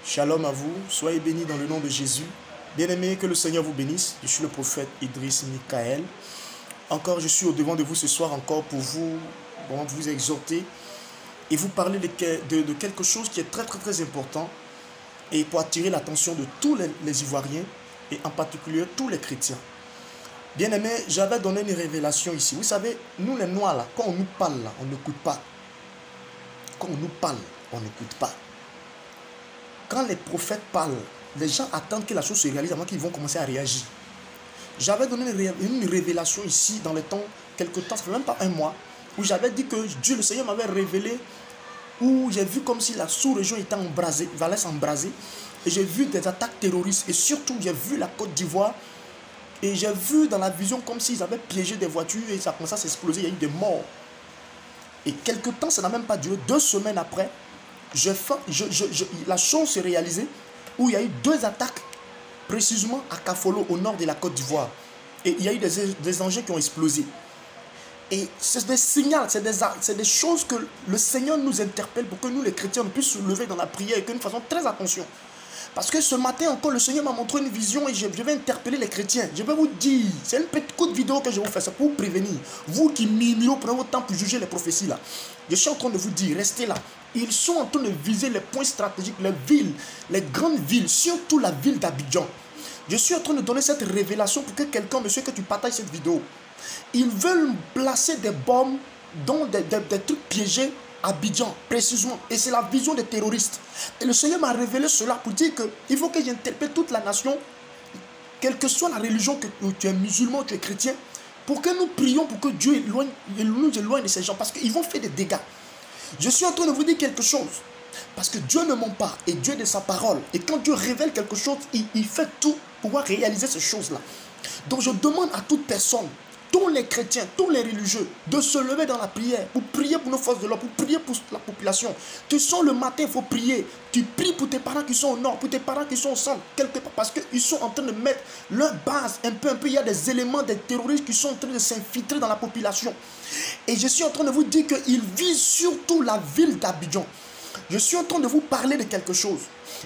Shalom à vous, soyez bénis dans le nom de Jésus. Bien-aimés, que le Seigneur vous bénisse. Je suis le prophète Idriss Michael. Encore, je suis au devant de vous ce soir encore pour vous exhorter et vous parler de quelque chose qui est très important et pour attirer l'attention de tous les Ivoiriens et en particulier tous les chrétiens. Bien-aimés, j'avais donné une révélation ici. Vous savez, nous les Noirs, là, quand on nous parle, là, on n'écoute pas. Quand on nous parle, on n'écoute pas. Quand les prophètes parlent, les gens attendent que la chose se réalise avant qu'ils vont commencer à réagir. J'avais donné une révélation ici dans le temps, quelque temps, ça fait même pas un mois, où j'avais dit que Dieu, le Seigneur m'avait révélé, où j'ai vu comme si la sous-région était embrasée, allait s'embraser, et j'ai vu des attaques terroristes, et surtout j'ai vu la Côte d'Ivoire, et j'ai vu dans la vision comme s'ils avaient piégé des voitures, et ça commençait à s'exploser, il y a eu des morts. Et quelque temps, ça n'a même pas duré, 2 semaines après, la chose s'est réalisée où il y a eu 2 attaques précisément à Kafolo au nord de la Côte d'Ivoire et il y a eu des engins qui ont explosé et c'est des signaux, c'est des choses que le Seigneur nous interpelle pour que nous les chrétiens on puisse se lever dans la prière et que nous fassions très attention. Parce que ce matin encore, le Seigneur m'a montré une vision et je vais interpeller les chrétiens. Je vais vous dire, c'est une petite courte vidéo que je vais vous faire, c'est pour vous prévenir. Vous qui murmurez, prenez votre temps pour juger les prophéties là. Je suis en train de vous dire, restez là. Ils sont en train de viser les points stratégiques, les villes, les grandes villes, surtout la ville d'Abidjan. Je suis en train de donner cette révélation pour que quelqu'un, monsieur, que tu partages cette vidéo. Ils veulent placer des bombes dans des trucs piégés à Abidjan, précisément. Et c'est la vision des terroristes. Et le Seigneur m'a révélé cela pour dire qu'il faut que j'interpelle toute la nation, quelle que soit la religion, que tu es musulman, tu es chrétien, pour que nous prions pour que Dieu nous éloigne de ces gens, parce qu'ils vont faire des dégâts. Je suis en train de vous dire quelque chose, parce que Dieu ne ment pas, et Dieu est de sa parole. Et quand Dieu révèle quelque chose, il fait tout pour pouvoir réaliser ces choses-là. Donc je demande à toute personne, tous les chrétiens, tous les religieux, de se lever dans la prière, pour prier pour nos forces de l'ordre, pour prier pour la population. Tu sors le matin, il faut prier. Tu pries pour tes parents qui sont au nord, pour tes parents qui sont au centre, quelque part, parce qu'ils sont en train de mettre leur base un peu. Il y a des éléments, des terroristes qui sont en train de s'infiltrer dans la population. Et je suis en train de vous dire qu'ils visent surtout la ville d'Abidjan. Je suis en train de vous parler de quelque chose.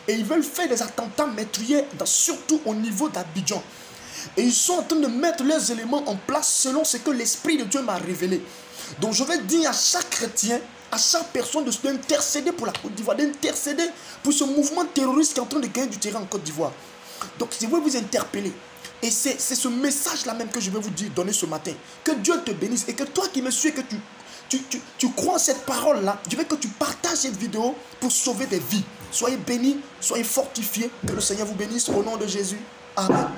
Et ils veulent faire des attentats meurtriers, surtout au niveau d'Abidjan. Et ils sont en train de mettre leurs éléments en place selon ce que l'Esprit de Dieu m'a révélé. Donc je vais dire à chaque chrétien, à chaque personne d'intercéder pour la Côte d'Ivoire, d'intercéder pour ce mouvement terroriste qui est en train de gagner du terrain en Côte d'Ivoire. Donc je vais vous interpeller. Et c'est ce message-là même que je vais vous donner ce matin. Que Dieu te bénisse et que toi qui me suis, que tu crois en cette parole-là, je veux que tu partages cette vidéo pour sauver des vies. Soyez bénis, soyez fortifiés. Que le Seigneur vous bénisse au nom de Jésus. Amen.